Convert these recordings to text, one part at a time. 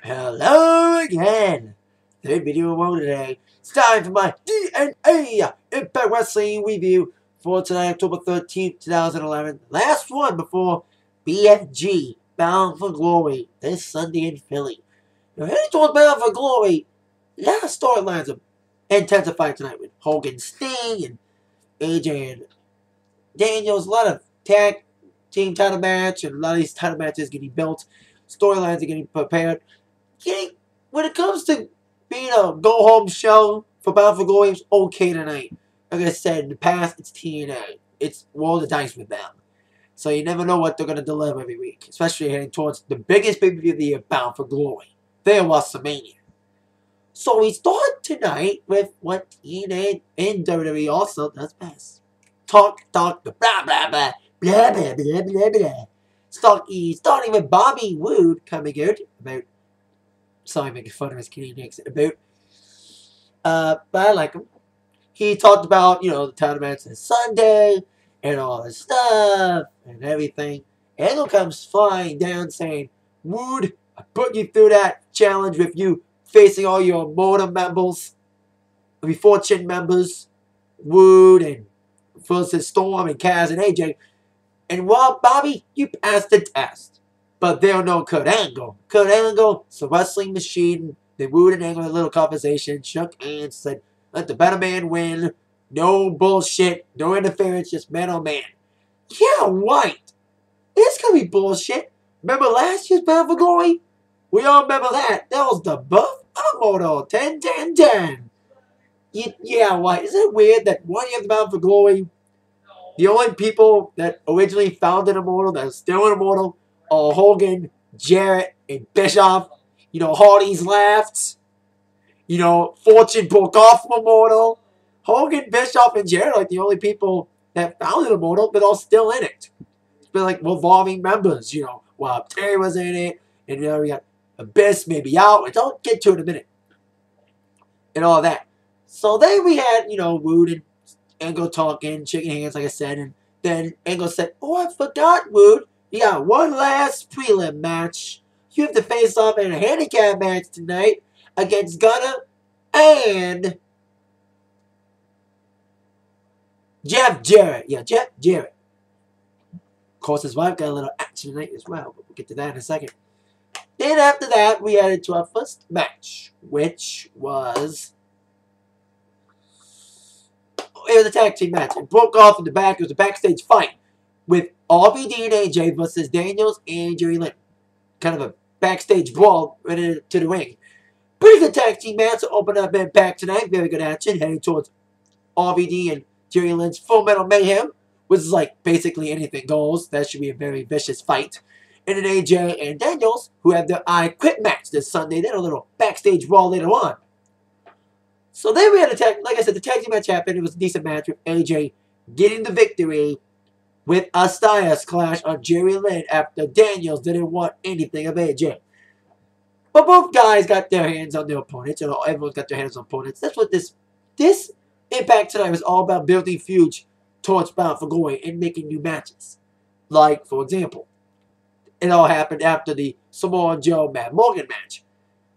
Hello again! Third video of today. It's time for my DNA Impact Wrestling review for tonight, October 13th, 2011. Last one before BFG, Bound for Glory, this Sunday in Philly. Now, heading towards Bound for Glory, a lot of storylines are intensifying tonight with Hogan, Sting, and AJ and Daniels. A lot of tag team title match, and a lot of these title matches getting built. Storylines are getting prepared. When it comes to being a go-home show for Bound for Glory, it's okay tonight. Like I said, in the past, it's TNA. It's roll the dice with them. So you never know what they're going to deliver every week, especially heading towards the biggest pay-per-view of the year, Bound for Glory. There was WrestleMania. So we start tonight with what TNA and WWE also does best. Talk, blah, blah, blah, blah, blah, blah, blah, blah, blah. Starting with Bobby Roode coming out about... Sorry, making fun of his Canadian accent. But I like him. He talked about, the title match on Sunday and all this stuff and everything. Angle comes flying down saying, Roode, I put you through that challenge with you facing all your Motor members, your Fortune members, Roode and versus Storm and Kaz and AJ. And well, Bobby, you passed the test. But they don't know Kurt Angle. Kurt Angle is a wrestling machine. They Roode and Angle had a little conversation, shook hands, said, let the better man win. No bullshit, no interference, just man on man. Yeah, right. It's gonna be bullshit. Remember last year's Bound for Glory? We all remember that. That was the buff of Moto. 10, 10, 10. Yeah, right. Isn't it weird that 1 year of Bound for Glory, the only people that originally founded Immortal, that are still in Immortal, Hogan, Jarrett, and Bischoff. Hardy's left. Fortune broke off from Immortal. Hogan, Bischoff, and Jarrett are like the only people that founded Immortal, but all still in it. It's been like revolving members, while Terry was in it, and we got Abyss maybe out, which I'll get to in a minute. And all that. So then we had, Roode and Angle talking, shaking hands, like I said, and then Angle said, oh, I forgot, Roode. You got one last prelim match. You have to face off in a handicap match tonight against Gunner and Jeff Jarrett. Yeah, Jeff Jarrett. Of course, his wife got a little action tonight as well, but we'll get to that in a second. Then after that, we headed to our first match, which was... It was a tag team match. It broke off in the back. It was a backstage fight with RVD and AJ versus Daniels and Jerry Lynn. Kind of a backstage brawl right into the ring. Pretty good tag team match to open up Impact tonight. Very good action heading towards RVD and Jerry Lynn's Full Metal Mayhem, which is like basically anything goes. That should be a very vicious fight. And then AJ and Daniels, who have their I Quit match this Sunday. They had a little backstage brawl later on. So then we had a tag, like I said, the tag team match happened. It was a decent match with AJ getting the victory with a Styles Clash on Jerry Lynn after Daniels didn't want anything of AJ. But both guys got their hands on their opponents. Everyone's got their hands on opponents. That's what this Impact tonight was all about, building feuds towards Bound for Glory and making new matches. Like, for example, it all happened after the Samoa Joe Matt Morgan match.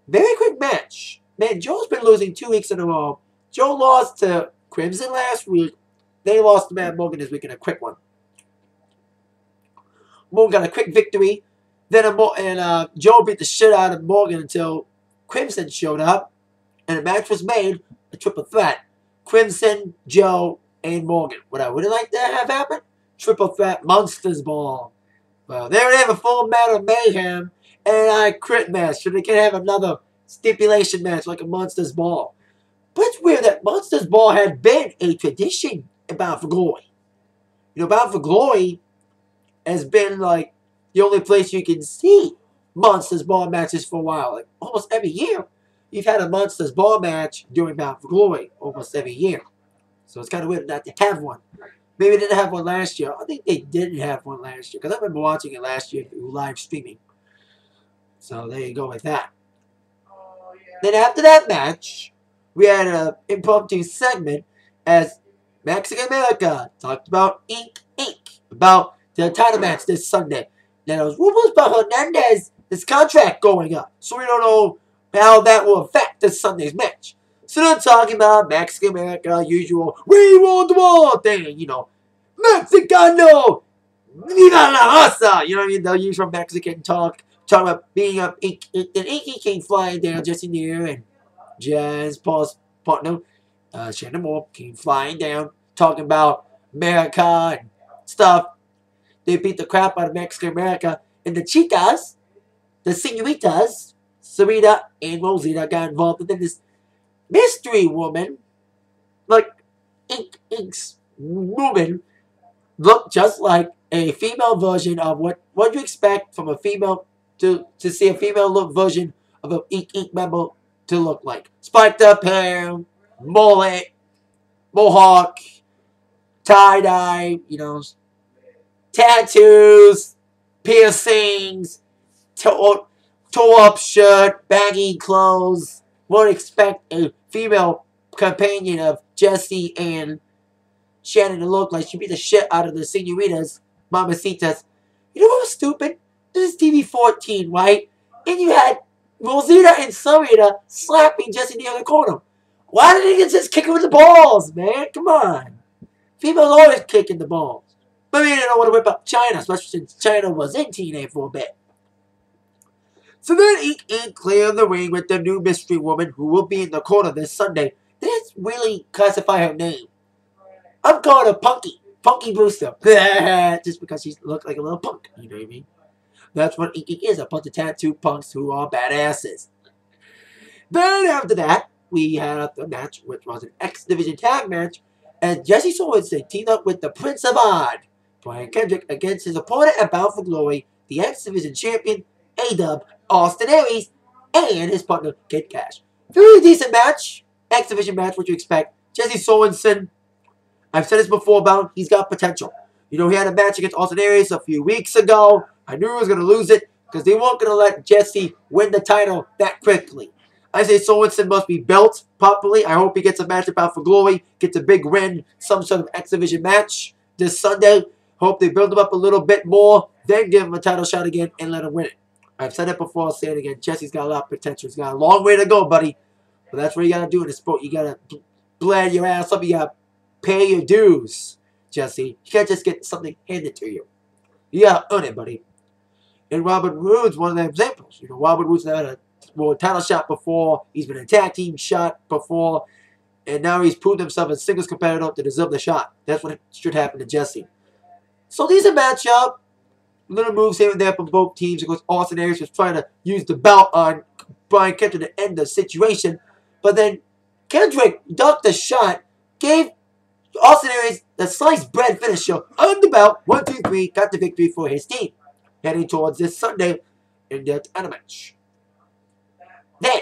Very quick match. Man, Joe's been losing 2 weeks in a row. Joe lost to Crimson last week. They lost to Matt Morgan this week in a quick one. Morgan got a quick victory. Then Joe beat the shit out of Morgan until Crimson showed up. And a match was made, a triple threat. Crimson, Joe, and Morgan. What I would like to have happen? Triple threat Monsters Ball. Well, they already have a Full Metal Mayhem and I Quit match. So they can have another stipulation match like a Monsters Ball. But it's weird that Monsters Ball had been a tradition in Bound for Glory. Bound for Glory has been like the only place you can see Monsters Ball matches for a while. Like almost every year, you've had a Monsters Ball match during Bound for Glory almost every year. So it's kind of weird not to have one. Maybe they didn't have one last year. I think they didn't have one last year because I remember watching it last year through live streaming. So there you go with that. Then after that match, we had an impromptu segment as Mexican America talked about Inc. about the title match this Sunday. Then it was Rubens Hernandez his contract going up. So we don't know how that will affect this Sunday's match. So they're talking about Mexican America, usual, we want the world thing, you know. Mexicano! Viva la raza! You know what I mean? The usual Mexican talk. Talking about being an Inky King flying down just in the air, and Jazz, Paul's partner, Shannon Moore, came flying down, talking about America and stuff. They beat the crap out of Mexican America. And the chicas, the senoritas, Sarita and Rosita, got involved. And then this mystery woman, like Ink's woman, looked just like a female version of what you expect from a female to see a female look version of an Ink member to look like. Spiked up hair, mullet, mohawk, tie-dye, you know, tattoos, piercings, toe-up shirt, baggy clothes. Won't expect a female companion of Jesse and Shannon to look like. She beat the shit out of the senoritas, mamacitas. You know what was stupid? This is TV 14, right? And you had Rosita and Sarita slapping Jesse in the other corner. Why didn't they just kick him with the balls, man? Come on. Females always kicking the balls. But maybe they don't want to whip up China, especially since China was in TNA for a bit. So then Ink cleared the ring with the new mystery woman who will be in the corner this Sunday. They didn't really classify her name. I'm calling her Punky. Punky Brewster. Just because she looks like a little punk. You know what I mean? That's what Ink is. A bunch of tattooed punks who are badasses. Then after that, we had the match, which was an X Division tag match. And Jesse Sorensen teamed up with the Prince of Odd, Brian Kendrick, against his opponent at Bound for Glory, the X Division champion, A-Dub, Austin Aries, and his partner, Kid Cash. Very decent match. X Division match, what you expect. Jesse Sorensen, I've said this before about, he's got potential. You know, he had a match against Austin Aries a few weeks ago. I knew he was going to lose it because they weren't going to let Jesse win the title that quickly. I say Sorensen must be built properly. I hope he gets a match at Bound for Glory, gets a big win, some sort of X Division match this Sunday. Hope they build him up a little bit more, then give him a title shot again and let him win it. I've said it before, I'll say it again. Jesse's got a lot of potential. He's got a long way to go, buddy. But that's what you got to do in the sport. You got to blend your ass up. You got to pay your dues, Jesse. You can't just get something handed to you. You got to earn it, buddy. And Robert Roode's one of the examples. You know, Robert Roode's had a title shot before. He's been a tag team shot before. And now he's proved himself as singles competitor to deserve the shot. That's what should happen to Jesse. So these are matchup. Little moves here and there from both teams. Of course, Austin Aries was trying to use the belt on Brian Kendrick to end the situation. But then Kendrick ducked the shot, gave Austin Aries the sliced bread finisher on the belt. 1, 2, 3, got the victory for his team. Heading towards this Sunday in their title match. Then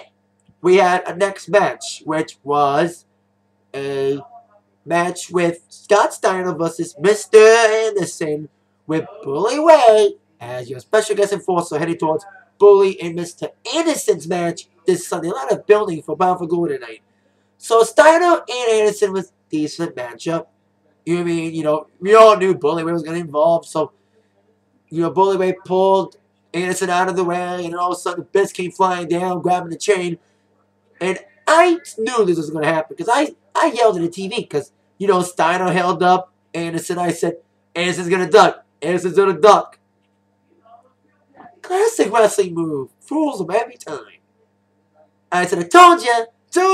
we had a next match, which was a match with Scott Steiner versus Mr. Anderson, with Bully Ray as your special guest enforcer, heading towards Bully and Mr. Anderson's match this Sunday. A lot of building for Bound for Glory tonight. So Steiner and Anderson was a decent matchup. You know what I mean? You know, we all knew Bully Ray was going to involve, so you know, Bully Ray pulled Anderson out of the way, and then all of a sudden the Biz came flying down, grabbing the chain. And I knew this was going to happen because I yelled at the TV because, you know, Steiner held up Anderson. I said, Anderson's going to duck. Anderson's going to duck. Classic wrestling move. Fools him every time. I said, I told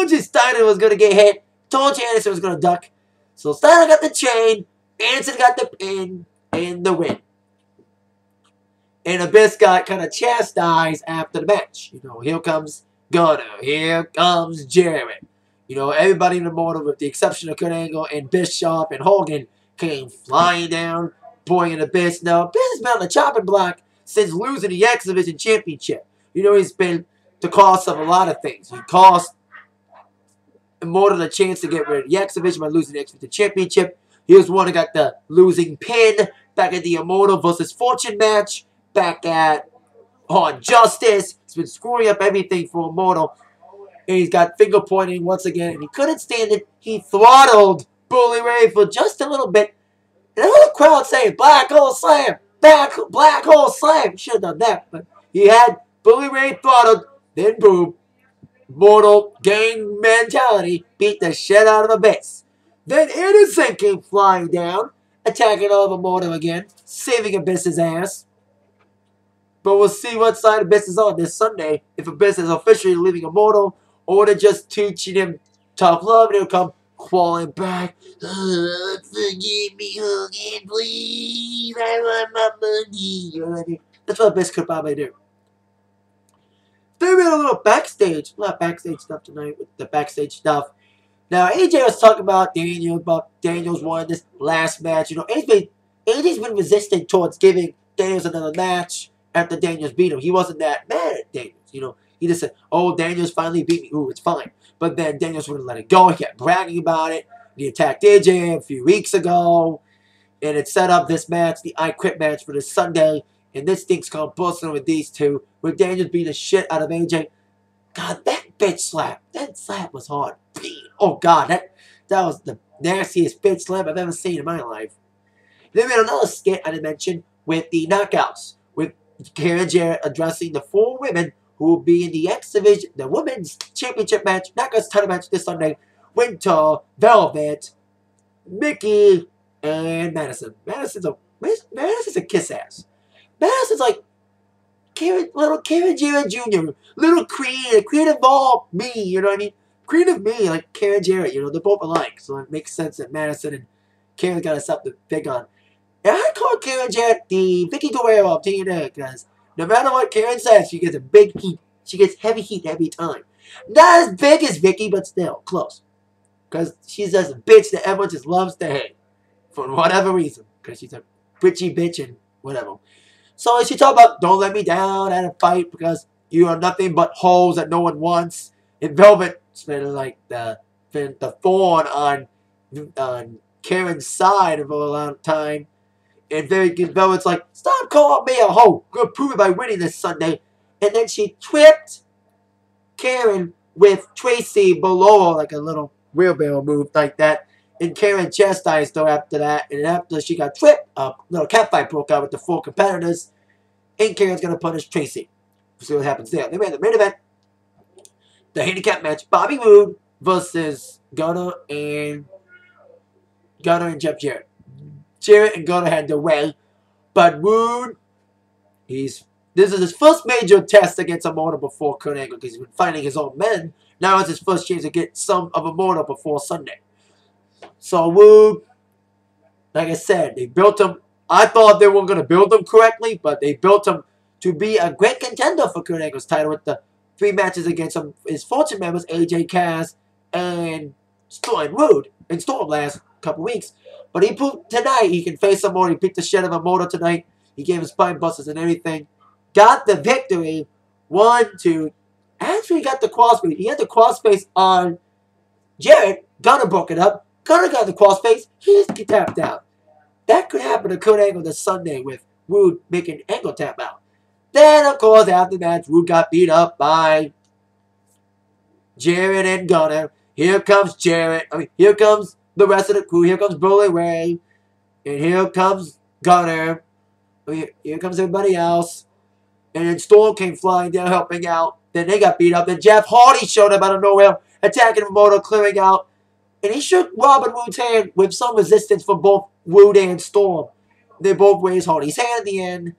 you Steiner was going to get hit. Told you Anderson was going to duck. So Steiner got the chain. Anderson got the pin and the win. And Abyss got kind of chastised after the match. You know, here comes Gunner. Here comes Jarrett. You know, everybody in the mortar, with the exception of Kurt Angle and Bischoff and Hogan, came flying down, pouring in Abyss. Now, Abyss has been on the chopping block since losing the X Division Championship. You know, he's been the cost of a lot of things. He cost Immortal a chance to get rid of the X Division by losing the X Division Championship. He was one who got the losing pin back at the Immortal versus Fortune match. Back at on Justice. He's been screwing up everything for Immortal. And he's got finger pointing once again. And he couldn't stand it. He throttled Bully Ray for just a little bit. And the whole crowd saying, Black Hole Slam! Black Hole Slam! He should have done that. But he had Bully Ray throttled, then boom. Mortal gang mentality beat the shit out of Abyss. Then Innocent came flying down, attacking Oliver Mortal again, saving Abyss's ass. But we'll see what side Abyss is on this Sunday. If Abyss is officially leaving Immortal, or they're just teaching him tough love, and he'll come crawling back. Forgive me, Hogan, please. I want my money. You know what I mean? That's what Abyss could probably do. They made a lot of backstage stuff tonight with the backstage stuff. Now, AJ was talking about Daniels won this last match. You know, AJ's been resistant towards giving Daniels another match after Daniels beat him. He wasn't that mad at Daniels. You know, he just said, oh, Daniels finally beat me. Ooh, it's fine. But then Daniels wouldn't let it go. He kept bragging about it. He attacked AJ a few weeks ago. And it set up this match, the I Quit match for this Sunday. And this thing's gone personal with these two. With Daniels beating the shit out of AJ. God, that bitch slap. That slap was hard. Oh, God. That was the nastiest bitch slap I've ever seen in my life. They made another skit I mentioned with the knockouts. With Karen Jarrett addressing the 4 women who will be in the X Division, the Women's Championship match, knockouts title match this Sunday. Winter, Velvet, Mickey, and Madison. Madison's a kiss ass. Madison's like little Karen Jarrett Jr., little Creed involved me, you know what I mean? Creed of me, like Karen Jarrett, you know, they're both alike, so it makes sense that Madison and Karen got something to pick on. And I call Karen Jarrett the Vicky Guerrero of TNA, because no matter what Karen says, she gets a big heat. She gets heavy heat every time. Not as big as Vicky, but still, close. Because she's just a bitch that everyone just loves to hate. For whatever reason. Because she's a bitchy bitch and whatever. So she talked about, don't let me down at a fight because you are nothing but holes that no one wants. And Velvet's been like the thorn on Karen's side for a long time. And Velvet's like, stop calling me a hoe. I'm going to prove it by winning this Sunday. And then she tripped Karen with Tracy below her, like a little wheelbarrow move like that. And Karen chastised her after that. And after she got tripped, a little catfight broke out with the 4 competitors. And Karen's going to punish Tracy. We'll see what happens there. They made the main event. The handicap match. Bobby Roode versus Gunner and Jeff Jarrett. Jarrett and Gunner had their way. But Roode, this is his first major test against Immortal before Kurt Angle because he's been fighting his own men. Now it's his first chance to get some of Immortal before Sunday. So Roode, like I said, they built him. I thought they weren't going to build him correctly, but they built him to be a great contender for Kurt Angle's title with the 3 matches against his Fortune members, AJ Cass and Roode. And Storm last couple weeks. But he proved tonight he can face Immortal. He beat the shit out of Immortal tonight. He gave him spine busters and everything. Got the victory. 1, 2. Actually got the crossface. He had the crossface on Jarrett. Gunner broke it up. Gunner got the crossface. He just tapped out. That could happen to Kurt Angle this Sunday with Roode making Angle tap out. Then, of course, after that, Roode got beat up by Jarrett and Gunner. Here comes Jarrett. Here comes the rest of the crew. Here comes Bully Ray. And here comes Gunner. Here comes everybody else. And then Storm came flying down, helping out. Then they got beat up. Then Jeff Hardy showed up out of nowhere, attacking Immortal, clearing out. And he shook Robin Roode's hand with some resistance from both Roode and Storm. They both raised Hardy's hand at the end.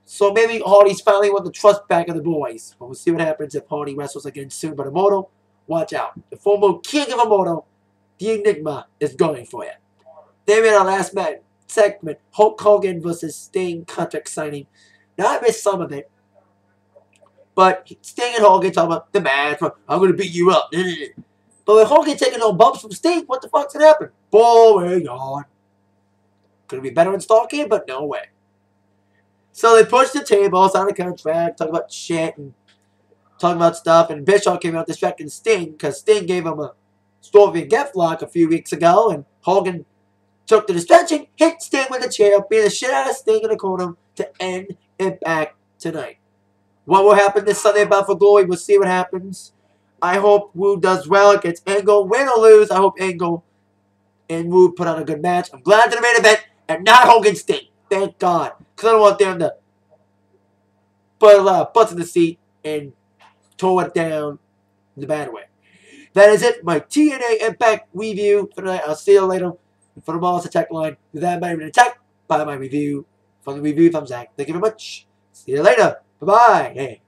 So maybe Hardy's finally won the trust back of the boys. But we'll see what happens if Hardy wrestles again soon. But Immortal, watch out. The former king of Immortal, the Enigma, is going for you. Then we had our last match segment, Hulk Hogan versus Sting contract signing. Now I missed some of it. But Sting and Hogan talking about the match. I'm going to beat you up. But with Hogan taking no bumps from Sting, what the fuck's going to happen? Boring on. Could it be better in Starrcade? But no way. So they pushed the table, signed a contract, talking about shit and talking about stuff. And Bischoff came out distracting Sting because Sting gave him a Scorpion Deathlock a few weeks ago. And Hogan took the distraction, hit Sting with a chair, beat the shit out of Sting in the corner to end Impact tonight. What will happen this Sunday Bound for Glory? We'll see what happens. I hope Roode does well against Angle. Win or lose, I hope Angle and Roode put on a good match. I'm glad to the main event and not Hogan Sting. Thank God. Because I don't want them to put a lot of butts in the seat and tore it down the bad way. That is it. My TNA Impact review for tonight. I'll see you later for the Monster Attack line. With that, my attack by my review from the review from Zach. Thank you very much. See you later. Bye-bye. Hey.